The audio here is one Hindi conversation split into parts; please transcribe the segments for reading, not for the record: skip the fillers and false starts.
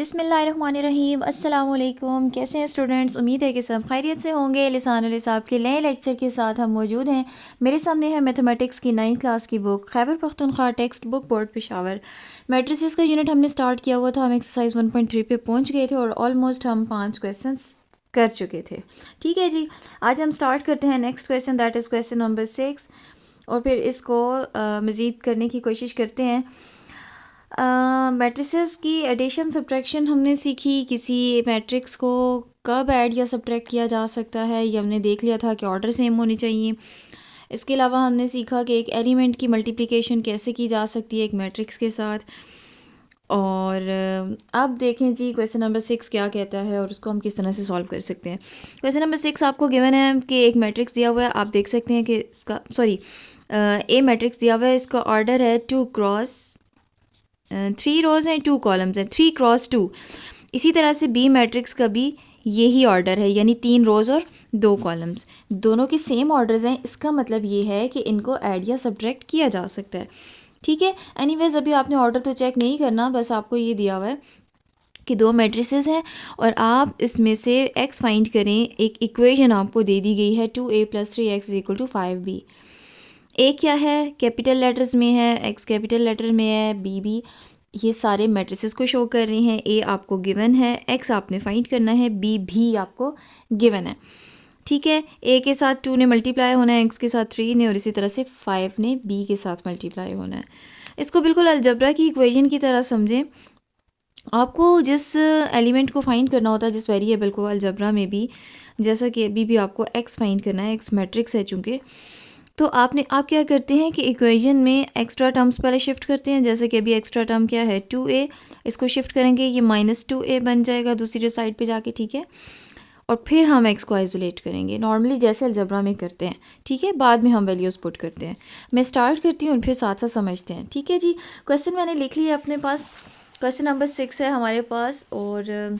बिस्मिल्लाहिर्रहमानिर्रहीम। अस्सलाम वालेकुम। कैसे हैं स्टूडेंट्स? उम्मीद है कि सब खैरियत से होंगे। लिसानुल हिसाब के नए लेक्चर के साथ हम मौजूद हैं। मेरे सामने है मैथमेटिक्स की 9th क्लास की book Khyber Pakhtunkhwa text book board Peshawar. Matrices का यूनिट हमने स्टार्ट किया हुआ था। हम एक्सरसाइज 1.3 पे पहुँच गए थे और ऑलमोस्ट हम 5 क्वेश्चन कर चुके थे। ठीक है जी, आज हम स्टार्ट करते हैं next question, that is question number 6 और फिर इसको मज़ीद करने की कोशिश करते हैं। मैट्रिसेस की एडिशन सब्ट्रैक्शन हमने सीखी। किसी मैट्रिक्स को कब ऐड या सब्ट्रैक्ट किया जा सकता है ये हमने देख लिया था कि ऑर्डर सेम होनी चाहिए। इसके अलावा हमने सीखा कि एक एलिमेंट की मल्टीप्लिकेशन कैसे की जा सकती है एक मैट्रिक्स के साथ। और अब देखें जी क्वेश्चन नंबर 6 क्या कहता है और उसको हम किस तरह से सॉल्व कर सकते हैं। क्वेश्चन नंबर 6 आपको गिवन है कि एक मैट्रिक्स दिया हुआ है। आप देख सकते हैं कि इसका ए मैट्रिक्स दिया हुआ है, इसका ऑर्डर है 2 क्रॉस 3 रोज़ हैं 2 कॉलम्स हैं, 3 क्रॉस 2। इसी तरह से बी मैट्रिक्स का भी यही ऑर्डर है, यानी 3 रोज़ और 2 कॉलम्स, दोनों के सेम ऑर्डर्स हैं। इसका मतलब ये है कि इनको ऐड या सब्ट्रैक्ट किया जा सकता है। ठीक है, एनीवेज अभी आपने ऑर्डर तो चेक नहीं करना, बस आपको ये दिया हुआ है कि 2 मैट्रिसेस हैं और आप इसमें से x फाइंड करें। एक इक्वेशन आपको दे दी गई है 2a + 3x = 5b। ए क्या है, कैपिटल लेटर्स में है, एक्स कैपिटल लेटर में है, बी भी, ये सारे मैट्रिसेस को शो कर रहे हैं। ए आपको गिवन है, एक्स आपने फाइंड करना है, बी भी आपको गिवन है। ठीक है, ए के साथ 2 ने मल्टीप्लाई होना है, एक्स के साथ 3 ने, और इसी तरह से 5 ने बी के साथ मल्टीप्लाई होना है। इसको बिल्कुल अलजबरा की इक्वेशन की तरह समझें। आपको जिस एलिमेंट को फाइंड करना होता है, जिस वेरिएबल को, अलजबरा में भी जैसा कि अभी भी आपको एक्स फाइंड करना है, एक्स मैट्रिक्स है चूँकि, तो आप क्या करते हैं कि इक्वेशन में एक्स्ट्रा टर्म्स पहले शिफ्ट करते हैं। जैसे कि अभी एक्स्ट्रा टर्म क्या है 2a, इसको शिफ्ट करेंगे, ये -2a बन जाएगा दूसरी साइड पे जाके। ठीक है, और फिर हम x को आइसोलेट करेंगे नॉर्मली जैसे अलजबरा में करते हैं। ठीक है, बाद में हम वैल्यूज़ पुट करते हैं। मैं स्टार्ट करती हूँ फिर साथ साथ समझते हैं। ठीक है जी, क्वेश्चन मैंने लिख लिया अपने पास। क्वेश्चन नंबर 6 है हमारे पास और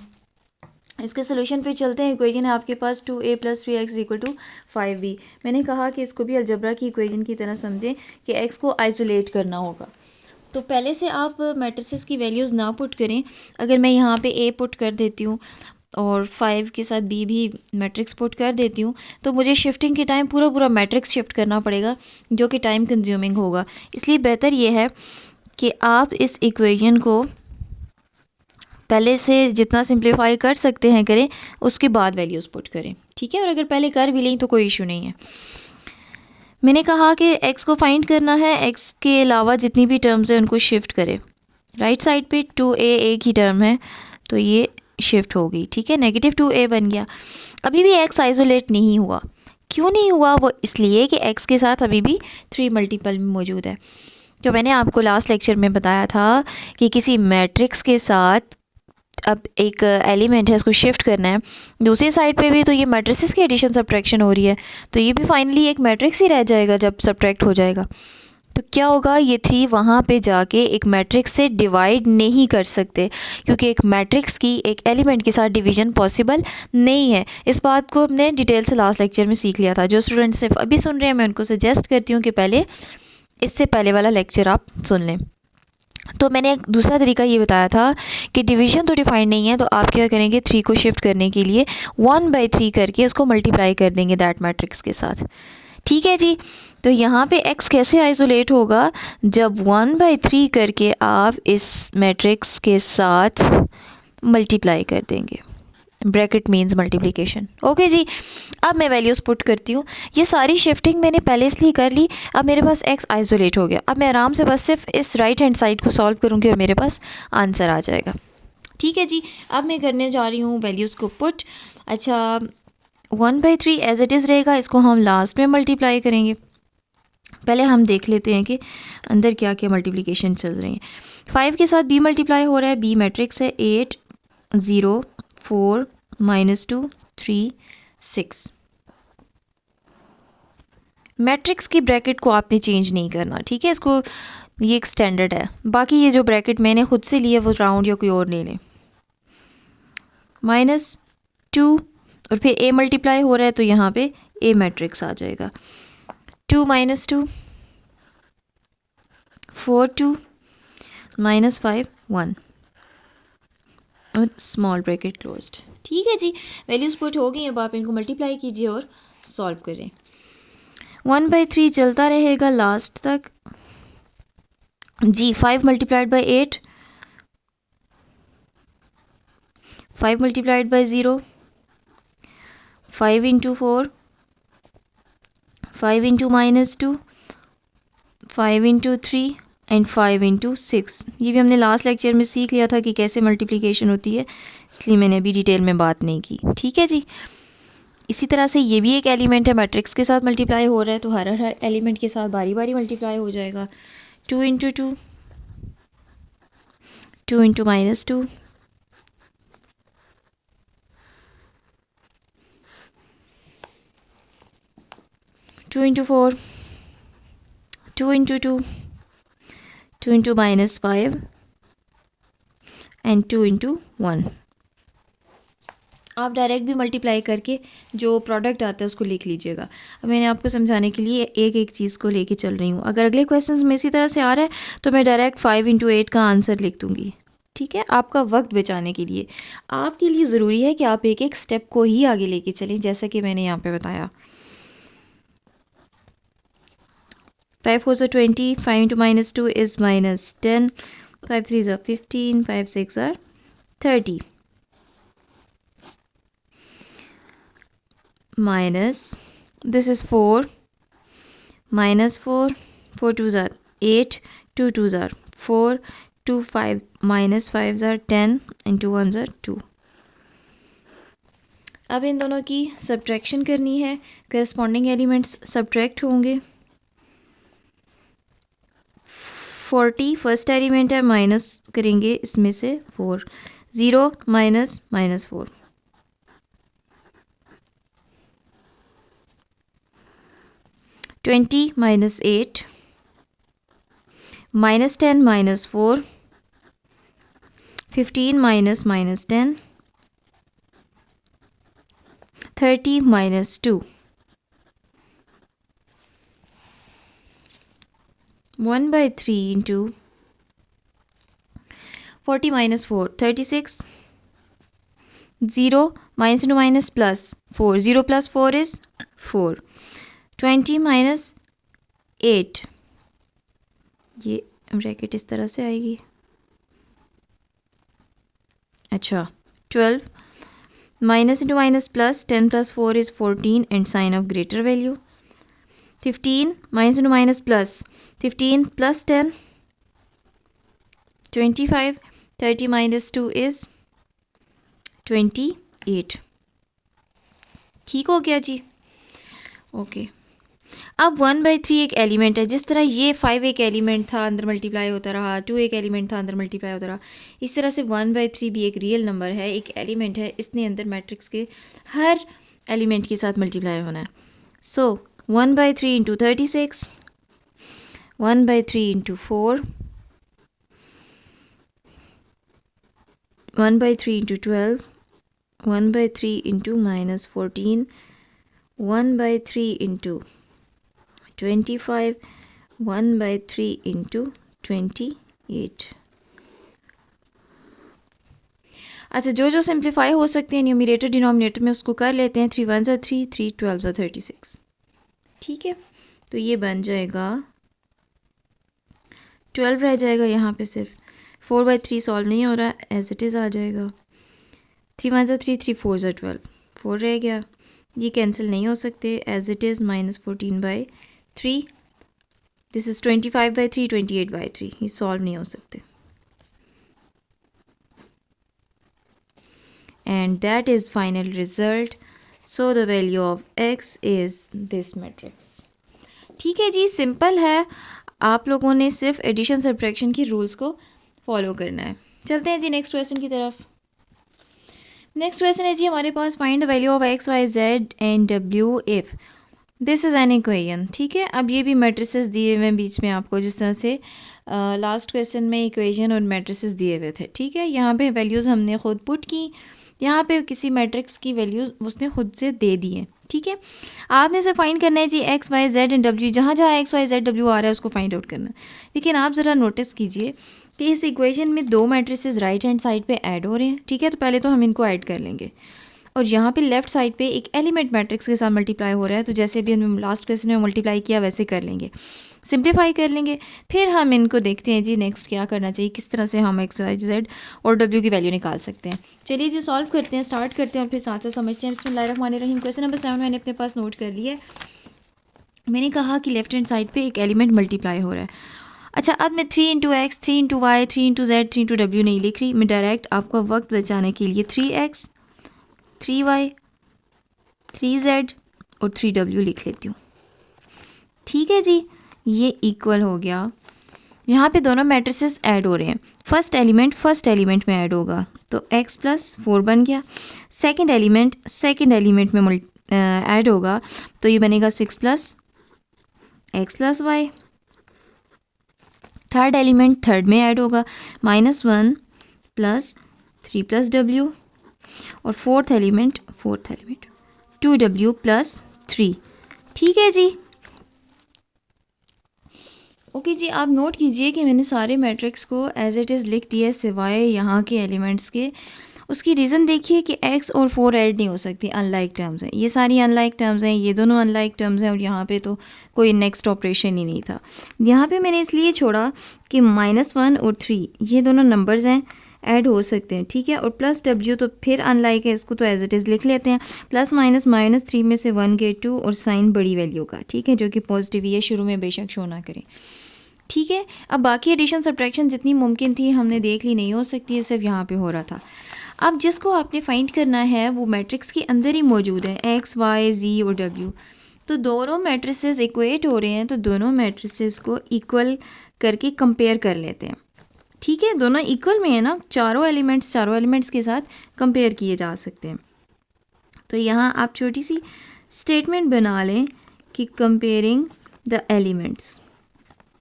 इसके सोल्यूशन पे चलते हैं। इक्वेशन है आपके पास 2a + 3x = 5b। मैंने कहा कि इसको भी अलजबरा की इक्वेशन की तरह समझें कि x को आइसोलेट करना होगा। तो पहले से आप मैट्रिसेस की वैल्यूज़ ना पुट करें। अगर मैं यहाँ पे a पुट कर देती हूँ और 5 के साथ b भी मैट्रिक्स पुट कर देती हूँ, तो मुझे शिफ्टिंग के टाइम पूरा मैट्रिक्स शिफ्ट करना पड़ेगा, जो कि टाइम कंज्यूमिंग होगा। इसलिए बेहतर ये है कि आप इस इक्वेशन को पहले से जितना सिंप्लीफाई कर सकते हैं करें, उसके बाद वैल्यूज़ पुट करें। ठीक है, और अगर पहले कर भी लें तो कोई इशू नहीं है। मैंने कहा कि x को फाइंड करना है, x के अलावा जितनी भी टर्म्स हैं उनको शिफ्ट करें। राइट साइड पे 2a एक ही टर्म है तो ये शिफ्ट होगी। ठीक है, -2a बन गया। अभी भी x आइसोलेट नहीं हुआ। क्यों नहीं हुआ? वो इसलिए कि x के साथ अभी भी 3 मल्टीपल में मौजूद है। तो मैंने आपको लास्ट लेक्चर में बताया था कि किसी मैट्रिक्स के साथ अब एक एलिमेंट है, इसको शिफ्ट करना है दूसरी साइड पे भी, तो ये मैट्रिसेस की एडिशन सब्ट्रैक्शन हो रही है, तो ये भी फाइनली एक मैट्रिक्स ही रह जाएगा जब सब्ट्रैक्ट हो जाएगा। तो क्या होगा, ये 3 वहाँ पे जाके एक मैट्रिक्स से डिवाइड नहीं कर सकते, क्योंकि एक मैट्रिक्स की एक एलिमेंट के साथ डिवीज़न पॉसिबल नहीं है। इस बात को हमने डिटेल से लास्ट लेक्चर में सीख लिया था। जो स्टूडेंट सिर्फ अभी सुन रहे हैं, मैं उनको सजेस्ट करती हूँ कि पहले इससे पहले वाला लेक्चर आप सुन लें। तो मैंने एक दूसरा तरीका ये बताया था कि डिवीज़न तो डिफाइंड नहीं है, तो आप क्या करेंगे, 3 को शिफ्ट करने के लिए 1/3 करके इसको मल्टीप्लाई कर देंगे दैट मैट्रिक्स के साथ। ठीक है जी, तो यहाँ पे x कैसे आइसोलेट होगा, जब 1/3 करके आप इस मैट्रिक्स के साथ मल्टीप्लाई कर देंगे। Bracket means multiplication. ओके जी, अब मैं वैल्यूज़ पुट करती हूँ। ये सारी शिफ्टिंग मैंने पहले इसलिए कर ली, अब मेरे पास x आइसोलेट हो गया। अब मैं आराम से बस सिर्फ इस राइट हैंड साइड को सॉल्व करूँगी और मेरे पास आंसर आ जाएगा। ठीक है जी, अब मैं करने जा रही हूँ वैल्यूज़ को पुट। अच्छा, 1/3 एज इट इज़ रहेगा, इसको हम लास्ट में मल्टीप्लाई करेंगे। पहले हम देख लेते हैं कि अंदर क्या क्या मल्टीप्लिकेशन चल रही है। 5 के साथ b मल्टीप्लाई हो रहा है, b मैट्रिक्स है 8 0 4 -2 3 6। मैट्रिक्स की ब्रैकेट को आपने चेंज नहीं करना। ठीक है, इसको ये एक स्टैंडर्ड है। बाकी ये जो ब्रैकेट मैंने खुद से लिया वो राउंड या कोई और ले लें। -2 और फिर a मल्टीप्लाई हो रहा है तो यहाँ पे a मैट्रिक्स आ जाएगा। 2 -2 4 2 -5 1। और स्मॉल ब्रैकेट क्लोज्ड। ठीक है जी, वैल्यूज़ पुट हो गई। अब आप इनको मल्टीप्लाई कीजिए और सॉल्व करें। 1/3 चलता रहेगा लास्ट तक जी। 5 multiplied by 8, 5 multiplied by 0, 5 into 4, 5 into -2, 5 into 3 and 5 into 6। ये भी हमने लास्ट लेक्चर में सीख लिया था कि कैसे मल्टीप्लिकेशन होती है, इसलिए मैंने अभी डिटेल में बात नहीं की। ठीक है जी। इसी तरह से ये भी एक एलिमेंट है, मैट्रिक्स के साथ मल्टीप्लाई हो रहा है, तो हर एलिमेंट के साथ बारी बारी मल्टीप्लाई हो जाएगा। 2 into 2, 2 into -2, 2 into 4, 2 into 2, 2 into -5 and 2 into 1। आप डायरेक्ट भी मल्टीप्लाई करके जो प्रोडक्ट आता है उसको लिख लीजिएगा। अब मैंने आपको समझाने के लिए एक एक चीज़ को लेके चल रही हूँ। अगर अगले क्वेश्चंस में इसी तरह से आ रहा है तो मैं डायरेक्ट 5 इंटू 8 का आंसर लिख दूँगी। ठीक है, आपका वक्त बचाने के लिए। आपके लिए ज़रूरी है कि आप एक एक स्टेप को ही आगे लेके चलें, जैसा कि मैंने यहाँ पे बताया। 5 4 are 20, 5 into -2 is -10, 5 3 are 15, 5 6 are 30. Minus, this is 4, -4, 4 2s are 8, 2 2s are 4, 2 5 -5s are 10 and 2 1s are 2. अब इन दोनों की सब्ट्रैक्शन करनी है, करस्पॉन्डिंग एलिमेंट्स सब्ट्रैक्ट होंगे। 40 फर्स्ट एलिमेंट है, माइनस करेंगे इसमें से 4, 0 minus -4, 20 -8, -10 -4, 15 -10, 30 -2, 1/3 into 40 -4, 36, 0 minus into minus plus 4, 0 plus 4 is 4, 20 -8, ये ब्रैकेट इस तरह से आएगी। अच्छा, 12 minus into minus plus 10 plus 4 is 14 and sign of greater value. 15 minus into minus plus 15 plus 10, 25, 30 minus 2 is 28. ठीक हो गया जी। ओके, अब 1/3 एक एलिमेंट है। जिस तरह ये 5 एक एलिमेंट था, अंदर मल्टीप्लाई होता रहा, 2 एक एलिमेंट था, अंदर मल्टीप्लाई होता रहा, इस तरह से 1/3 भी एक रियल नंबर है, एक एलिमेंट है। इसने अंदर मैट्रिक्स के हर एलिमेंट के साथ मल्टीप्लाई होना है। सो 1/3 into 36, 1/3 into 4, 1/3 into 12, 1/3 into -14, 1/3 into 25, 1/3 into 28. अच्छा, जो जो सिंप्लीफाई हो सकते हैं न्यूमरेटर डिनोमिनेटर में उसको कर लेते हैं। 3 1s are 3, 3 12s are 36। ठीक है, तो ये बन जाएगा 12 रह जाएगा यहाँ पे। सिर्फ 4/3 सॉल्व नहीं हो रहा, एज इट इज़ आ जाएगा। 3 1s are 3, 3 4s are 12, 4 रह गया। ये कैंसिल नहीं हो सकते, as it is -14/3। This is 25/3, 28/3, ये सॉल्व नहीं हो सकते। And that is final result. So the value of x is this matrix. ठीक है जी, सिंपल है। आप लोगों ने सिर्फ एडिशन सब्ट्रैक्शन की रूल्स को फॉलो करना है। चलते हैं जी नेक्स्ट क्वेश्चन की तरफ। नेक्स्ट क्वेश्चन है जी हमारे पास, find the value of x y z and w if this is an equation. ठीक है, अब ये भी मैट्रिसेस दिए हुए हैं बीच में आपको, जिस तरह से लास्ट क्वेश्चन में इक्वेशन और मैट्रिसेस दिए हुए थे। ठीक है, यहाँ पे वैल्यूज़ हमने खुद पुट की, यहाँ पे किसी मैट्रिक्स की वैल्यू उसने खुद से दे दी है। ठीक है, आपने से फाइंड करना है जी X Y Z and W, जहाँ जहाँ एक्स वाई जेड डब्ल्यू आ रहा है उसको फाइंड आउट करना है। लेकिन आप ज़रा नोटिस कीजिए कि इस इक्वेशन में दो मैट्रिसेस राइट हैंड साइड पे ऐड हो रहे हैं। ठीक है, तो पहले तो हम इनको ऐड कर लेंगे और यहाँ पे लेफ्ट साइड पे एक एलिमेंट मैट्रिक्स के साथ मल्टीप्लाई हो रहा है, तो जैसे भी हमने लास्ट क्वेश्चन में मल्टीप्लाई किया वैसे कर लेंगे, सिंप्लीफाई कर लेंगे। फिर हम इनको देखते हैं जी नेक्स्ट क्या करना चाहिए, किस तरह से हम एक्स वाई जेड और डब्ल्यू की वैल्यू निकाल सकते हैं। चलिए जी सॉल्व करते हैं, स्टार्ट करते हैं और फिर साथ साथ समझते हैं। बिस्मिल्लाहिर्रहमानिर्रहीम। क्वेश्चन नंबर 7 मैंने अपने पास नोट कर लिया है। मैंने कहा कि लेफ्ट हैंड साइड पे एक एलिमेंट मल्टीप्लाई हो रहा है। अच्छा, अब मैं 3 into x, 3 into y, 3 into z, 3 into डब्ल्यू नहीं लिख रही, मैं डायरेक्ट आपका वक्त बचाने के लिए 3x, 3y, 3z और 3w लिख लेती हूँ। ठीक है जी, ये इक्वल हो गया। यहाँ पे दोनों मैट्रिसेस ऐड हो रहे हैं। फर्स्ट एलिमेंट में ऐड होगा तो x प्लस 4 बन गया। सेकंड एलिमेंट में ऐड होगा तो ये बनेगा 6 plus x plus y. Third element third में ऐड होगा -1 प्लस 3 प्लस w। और फोर्थ एलिमेंट 2w प्लस 3। ठीक है जी, ओके जी। आप नोट कीजिए कि मैंने सारे मैट्रिक्स को एज इट इज़ लिख दिया सिवाय यहाँ के एलिमेंट्स के। उसकी रीज़न देखिए कि x और 4 ऐड नहीं हो सकती, अनलाइक टर्म्स हैं, ये सारी अनलाइक टर्म्स हैं, ये दोनों अनलाइक टर्म्स हैं और यहाँ पे तो कोई नेक्स्ट ऑपरेशन ही नहीं था। यहाँ पे मैंने इसलिए छोड़ा कि -1 और 3 ये दोनों नंबर्स हैं, ऐड हो सकते हैं। ठीक है, और प्लस w तो फिर अनलाइक है, इसको तो एज इट इज़ लिख लेते हैं। प्लस माइनस 3 में से 1 गए 2 और साइन बड़ी वैल्यू का, ठीक है, जो कि पॉजिटिव ही है, शुरू में बेशक शो ना करें। ठीक है, अब बाकी एडिशन सब्ट्रैक्शन जितनी मुमकिन थी हमने देख ली, नहीं हो सकती है, सिर्फ यहाँ पे हो रहा था। अब जिसको आपने फाइंड करना है वो मैट्रिक्स के अंदर ही मौजूद है, एक्स वाई जी और डब्ल्यू। तो दोनों मैट्रिसेस इक्वेट हो रहे हैं, तो दोनों मैट्रिसेस को इक्वल करके कंपेयर कर लेते हैं। ठीक है, दोनों इक्वल में है ना, चारों एलिमेंट्स के साथ कंपेयर किए जा सकते हैं। तो यहाँ आप छोटी सी स्टेटमेंट बना लें कि कंपेयरिंग द एलिमेंट्स।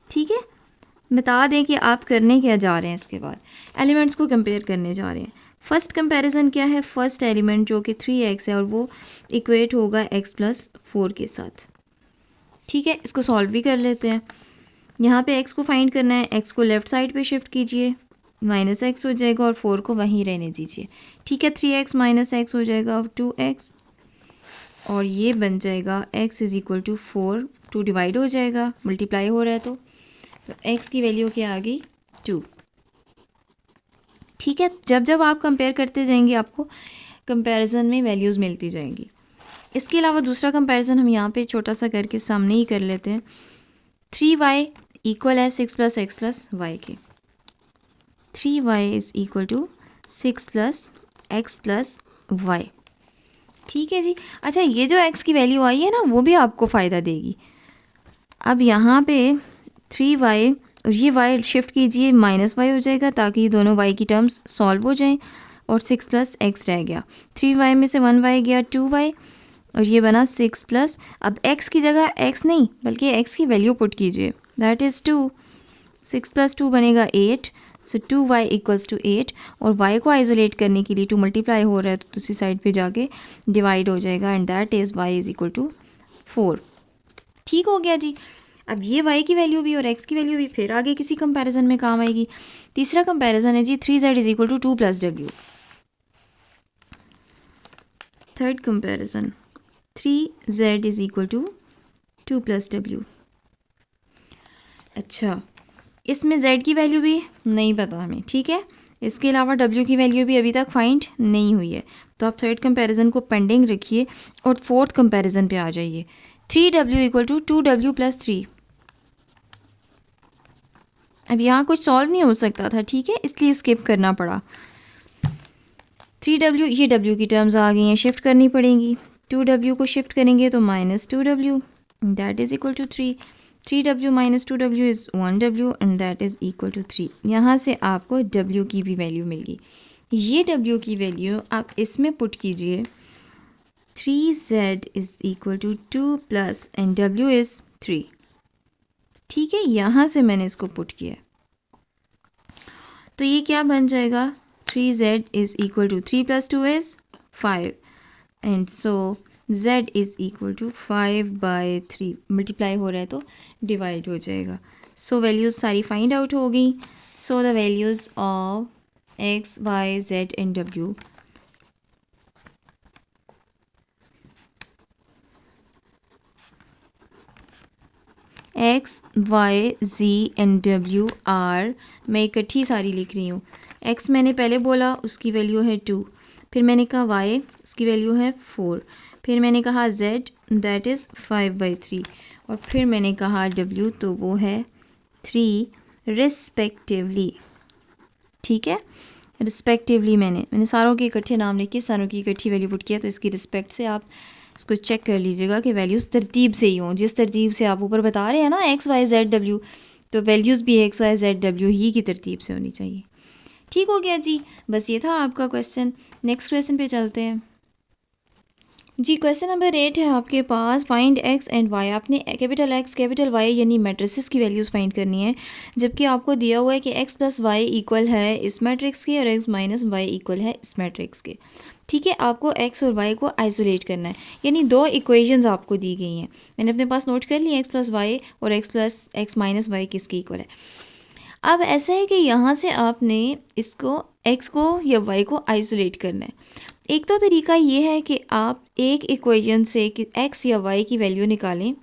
ठीक है, बता दें कि आप करने क्या जा रहे हैं, इसके बाद एलिमेंट्स को कंपेयर करने जा रहे हैं। फर्स्ट कंपैरिजन क्या है, फर्स्ट एलिमेंट जो कि 3x है और वो इक्वेट होगा x प्लस 4 के साथ। ठीक है, इसको सॉल्व भी कर लेते हैं। यहाँ पे x को फाइंड करना है, x को लेफ़्ट साइड पे शिफ्ट कीजिए, -x हो जाएगा और 4 को वहीं रहने दीजिए। ठीक है, 3x माइनस x हो जाएगा 2x और ये बन जाएगा x is equal to 4, 2 divide हो जाएगा, मल्टीप्लाई हो रहा है तो x की वैल्यू क्या आ गई 2। ठीक है, जब जब आप कंपेयर करते जाएंगे आपको कंपैरिजन में वैल्यूज़ मिलती जाएंगी। इसके अलावा दूसरा कंपैरिजन हम यहाँ पे छोटा सा करके सामने ही कर लेते हैं। 3y इक्वल है 6 प्लस x प्लस वाई के। 3y is equal to 6 plus x plus y. ठीक है जी। अच्छा, ये जो x की वैल्यू आई है ना वो भी आपको फ़ायदा देगी। अब यहाँ पे 3y और ये y शिफ्ट कीजिए, -y हो जाएगा ताकि दोनों y की टर्म्स सॉल्व हो जाएं और 6 प्लस x रह गया। 3y में से 1y गया 2y और ये बना 6 प्लस, अब x की जगह x नहीं बल्कि x की वैल्यू पुट कीजिए, दैट इज़ 2। 6 प्लस 2 बनेगा 8, सो 2y इक्वल्स टू 8 और y को आइसोलेट करने के लिए 2 मल्टीप्लाई हो रहा है तो दूसरी साइड पे जाके डिवाइड हो जाएगा and that is y is equal to 4। ठीक हो गया जी। अब ये y की वैल्यू भी और x की वैल्यू भी फिर आगे किसी कंपैरिजन में काम आएगी। तीसरा कंपैरिजन है जी 3z is equal to 2 plus w। Third comparison 3z is equal to 2 plus w। अच्छा, इसमें z की वैल्यू भी नहीं पता हमें। ठीक है, इसके अलावा w की वैल्यू भी अभी तक फाइंड नहीं हुई है, तो आप थर्ड कंपैरिजन को पेंडिंग रखिए और फोर्थ कंपैरिजन पे आ जाइए। 3w equal to 2w plus 3। अब यहाँ कुछ सॉल्व नहीं हो सकता था, ठीक है, इसलिए स्किप करना पड़ा। 3w, ये w की टर्म्स आ गई हैं, शिफ्ट करनी पड़ेंगी। 2w को शिफ्ट करेंगे तो -2w that is equal to 3। 3w minus 2w is 1w and that is equal to 3। यहाँ से आपको w की भी वैल्यू मिल गई। ये w की वैल्यू आप इसमें पुट कीजिए, 3z is equal to 2 plus and w is 3। ठीक है, यहाँ से मैंने इसको पुट किया, तो ये क्या बन जाएगा, 3z is equal to 3 plus 2 is 5 and so z is equal to 5/3 multiply हो रहा है तो डिवाइड हो जाएगा। सो वैल्यूज़ सारी फाइंड आउट हो गई। So the values of x, y, z and w x, y, z and w are, मैं इकट्ठी सारी लिख रही हूँ। x मैंने पहले बोला उसकी वैल्यू है 2, फिर मैंने कहा y उसकी वैल्यू है 4, फिर मैंने कहा z दैट इज़ 5/3 और फिर मैंने कहा w तो वो है 3 रिस्पेक्टिवली। ठीक है, रिस्पेक्टिवली मैंने सारों के इकट्ठे नाम लिखे, सारों की इकट्ठी वैल्यू पुट किया, तो इसकी रिस्पेक्ट से आप इसको चेक कर लीजिएगा कि वैल्यूज़ तरतीब से ही हों। जिस तरतीब से आप ऊपर बता रहे हैं ना एक्स वाई जेड डब्ल्यू, तो वैल्यूज़ भी एक्स वाई जेड डब्ल्यू ही की तरतीब से होनी चाहिए। ठीक हो गया जी, बस ये था आपका क्वेश्चन। नेक्स्ट क्वेश्चन पे चलते हैं जी। क्वेश्चन नंबर 8 है आपके पास, फाइंड एक्स एंड वाई। आपने कैपिटल एक्स कैपिटल वाई यानी मैट्रिसेस की वैल्यूज़ फाइंड करनी है, जबकि आपको दिया हुआ है कि एक्स प्लस वाई इक्वल है इस मैट्रिक्स के और एक्स माइनस वाई इक्वल है इस मैट्रिक्स के। ठीक है, आपको एक्स और वाई को आइसोलेट करना है, यानी दो इक्वेशंस आपको दी गई हैं। मैंने अपने पास नोट कर ली एक्स प्लस वाई और एक्स माइनस वाई किसके इक्वल है। अब ऐसा है कि यहाँ से आपने इसको एक्स को या वाई को आइसोलेट करना है। एक तो तरीका ये है कि आप एक इक्वेशन से कि एक्स या वाई की वैल्यू निकालें।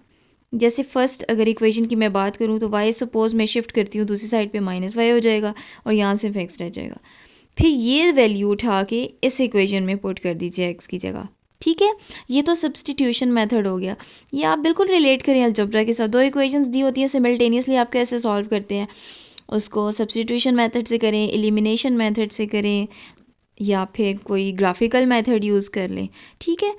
जैसे फर्स्ट अगर इक्वेशन की मैं बात करूँ तो वाई सपोज़ मैं शिफ्ट करती हूँ दूसरी साइड पे माइनस वाई हो जाएगा और यहाँ सिर्फ एक्स रह जाएगा। फिर ये वैल्यू उठा के इस इक्वेशन में पुट कर दीजिए एक्स की जगह। ठीक है, ये तो सब्सटीट्यूशन मेथड हो गया। ये आप बिल्कुल रिलेट करें अलजेब्रा के साथ। दो इक्वेशंस दी होती हैं सिमल्टेनियसली, आप कैसे सॉल्व करते हैं उसको सब्सटीट्यूशन मेथड से करें, एलिमिनेशन मेथड से करें, या फिर कोई ग्राफिकल मेथड यूज़ कर लें। ठीक है,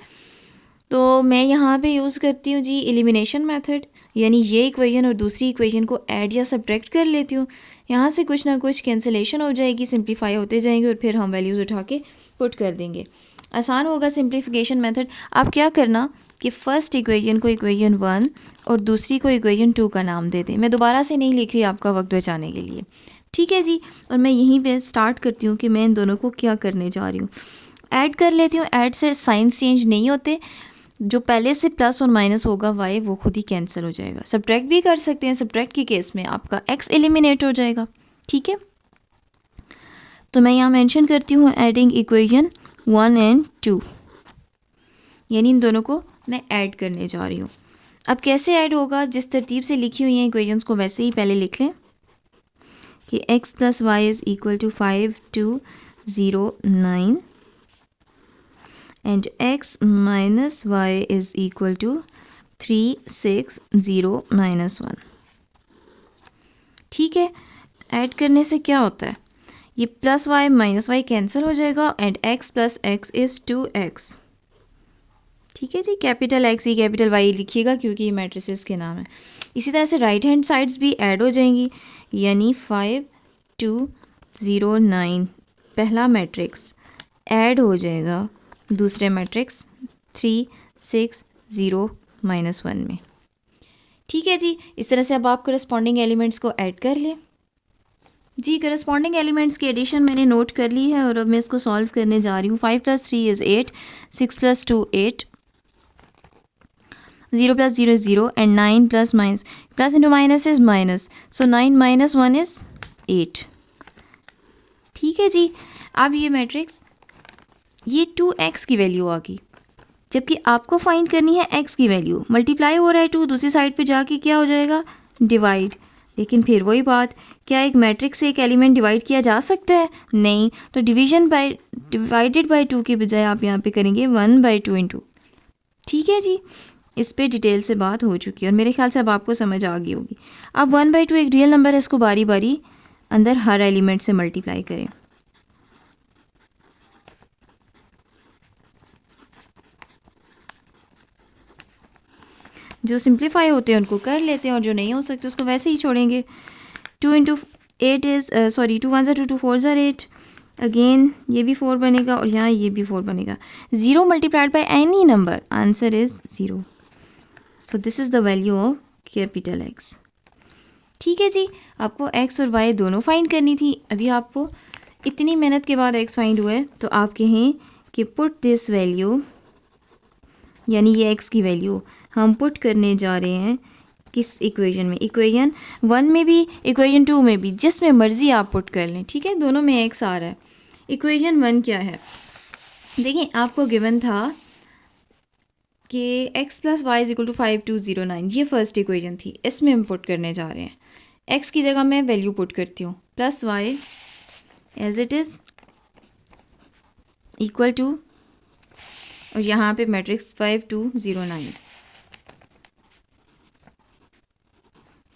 तो मैं यहाँ पे यूज़ करती हूँ जी एलिमिनेशन मेथड, यानी ये इक्वेशन और दूसरी इक्वेशन को ऐड या सब्ट्रैक्ट कर लेती हूँ। यहाँ से कुछ ना कुछ कैंसिलेशन हो जाएगी, सिंप्लीफाई होते जाएंगे और फिर हम वैल्यूज़ उठा के पुट कर देंगे। आसान होगा सिंप्लीफिकेशन मेथड। आप क्या करना कि फ़र्स्ट इक्वेशन को इक्वेशन 1 और दूसरी को इक्वेशन 2 का नाम दे दें। मैं दोबारा से नहीं लिख रही आपका वक्त बचाने के लिए। ठीक है जी, और मैं यहीं पे स्टार्ट करती हूँ कि मैं इन दोनों को क्या करने जा रही हूँ। ऐड कर लेती हूँ। ऐड से साइंस चेंज नहीं होते, जो पहले से प्लस और माइनस होगा वाई वो खुद ही कैंसिल हो जाएगा। सब्ट्रैक्ट भी कर सकते हैं, सब्ट्रैक्ट के केस में आपका एक्स एलिमिनेट हो जाएगा। ठीक है, तो मैं यहाँ मेंशन करती हूँ एडिंग इक्वेशन 1 एंड 2, यानी इन दोनों को मैं ऐड करने जा रही हूँ। अब कैसे ऐड होगा, जिस तरतीब से लिखी हुई हैं इक्वेशंस को वैसे ही पहले लिख लें कि x plus y is equal to 5 2 0 9 and x minus y is equal to 3 6 0 -1। ठीक है, ऐड करने से क्या होता है, ये plus y minus y cancel हो जाएगा and x plus x is 2x। ठीक है जी, कैपिटल एक्स ही कैपिटल वाई लिखिएगा क्योंकि ये मैट्रिसेस के नाम है। इसी तरह से राइट हैंड साइड्स भी ऐड हो जाएंगी, यानी 5 2 0 9 पहला मैट्रिक्स ऐड हो जाएगा दूसरे मैट्रिक्स 3 6 0 -1 में। ठीक है जी, इस तरह से अब आप करस्पॉन्डिंग एलिमेंट्स को ऐड कर लें जी। करस्पॉन्डिंग एलिमेंट्स की एडिशन मैंने नोट कर ली है और अब मैं इसको सॉल्व करने जा रही हूँ। 5 + 3 is 8, 6 + 2 8, 0 + 0 is 0 and 9 plus minus. Plus into minus is minus. So 9 - 1 is 8. ठीक है जी, अब ये मैट्रिक्स ये 2x की वैल्यू आ गई, जबकि आपको फाइंड करनी है x की वैल्यू। मल्टीप्लाई हो रहा है 2, दूसरी साइड पे जाके क्या हो जाएगा, डिवाइड। लेकिन फिर वही बात, क्या एक मैट्रिक्स से एक एलिमेंट डिवाइड किया जा सकता है? नहीं, तो डिवाइडेड बाई 2 के बजाय आप यहाँ पे करेंगे 1/2 × 2। ठीक है जी, इस पे डिटेल से बात हो चुकी है और मेरे ख्याल से अब आपको समझ आ गई होगी। अब 1/2 एक रियल नंबर है, इसको बारी बारी अंदर हर एलिमेंट से मल्टीप्लाई करें। जो सिंप्लीफाई होते हैं उनको कर लेते हैं और जो नहीं हो सकते उसको वैसे ही छोड़ेंगे। 2 × 8 इज़ 2 1 2 2 4 8। अगेन ये भी 4 बनेगा और यहाँ ये भी 4 बनेगा। 0 multiplied by any number, answer is 0। So this is the value of capital x. ठीक है जी, आपको एक्स और वाई दोनों फाइंड करनी थी। अभी आपको इतनी मेहनत के बाद एक्स फाइंड हुआ है, तो आप कहें कि पुट दिस वैल्यू यानी ये x की वैल्यू हम पुट करने जा रहे हैं किस इक्वेशन में, इक्वेशन 1 में भी इक्वेशन 2 में भी, जिसमें मर्ज़ी आप पुट कर लें, ठीक है, दोनों में x आ रहा है। इक्वेशन 1 क्या है, देखिए आपको गिवन था कि x + y = 5209, ये फर्स्ट इक्वेशन थी, इसमें हम पुट करने जा रहे हैं। x की जगह मैं वैल्यू पुट करती हूँ +y as it is equal to, और यहाँ पे मैट्रिक्स 5209,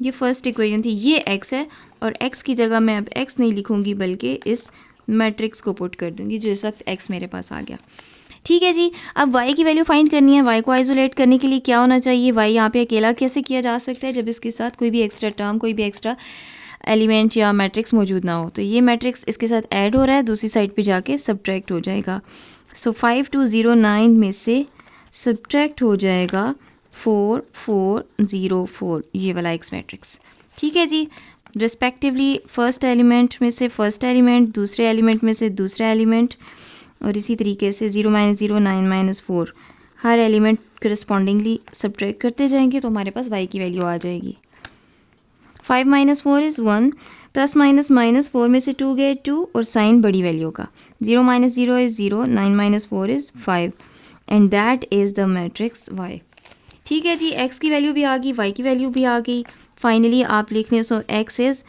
ये फर्स्ट इक्वेशन थी, ये x है, और x की जगह मैं अब x नहीं लिखूँगी बल्कि इस मैट्रिक्स को पुट कर दूँगी जो इस वक्त x मेरे पास आ गया। ठीक है जी, अब y की वैल्यू फाइंड करनी है। y को आइसोलेट करने के लिए क्या होना चाहिए, y यहाँ पे अकेला कैसे किया जा सकता है जब इसके साथ कोई भी एक्स्ट्रा टर्म, कोई भी एक्स्ट्रा एलिमेंट या मैट्रिक्स मौजूद ना हो। तो ये मैट्रिक्स इसके साथ ऐड हो रहा है, दूसरी साइड पे जाके सब्ट्रैक्ट हो जाएगा। सो 5209 में से सब्ट्रैक्ट हो जाएगा 4404, ये वाला एक्स मैट्रिक्स। ठीक है जी, रिस्पेक्टिवली फर्स्ट एलिमेंट में से फर्स्ट एलिमेंट, दूसरे एलिमेंट में से दूसरा एलिमेंट, और इसी तरीके से 0 - 0 9 - 4 हर एलिमेंट करस्पॉन्डिंगली सब्ट्रैक्ट करते जाएंगे तो हमारे पास y की वैल्यू आ जाएगी। 5 - 4 इज़ 1, +- 4 में से 2 गए 2, और साइन बड़ी वैल्यू का, 0 - 0 is 0, 9 - 4 is 5, and that is the matrix y। ठीक है जी, x की वैल्यू भी आ गई, y की वैल्यू भी आ गई। फाइनली आप लिख लें, सो x is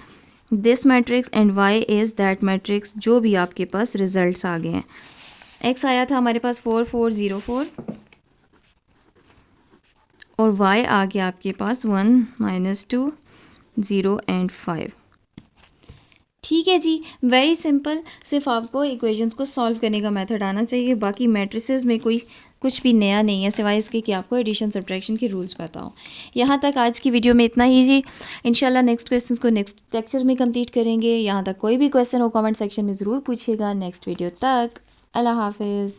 this matrix and y is that matrix, जो भी आपके पास रिजल्ट्स आ गए हैं। x आया था हमारे पास 4404, और y आ गया आपके पास 1 - 2 0 एंड 5। ठीक है जी, वेरी सिंपल, सिर्फ आपको इक्वेशंस को सॉल्व करने का मेथड आना चाहिए। बाकी मैट्रिसेस में कोई कुछ भी नया नहीं है सिवाय इसके कि आपको एडिशन सब्ट्रैक्शन के रूल्स पता हो। यहाँ तक आज की वीडियो में इतना ही जी। इंशाल्लाह नेक्स्ट क्वेश्चंस को नेक्स्ट लेक्चर में कंप्लीट करेंगे। यहाँ तक कोई भी क्वेश्चन हो कमेंट सेक्शन में ज़रूर पूछिएगा। नेक्स्ट वीडियो तक अल्लाह हाफिज़।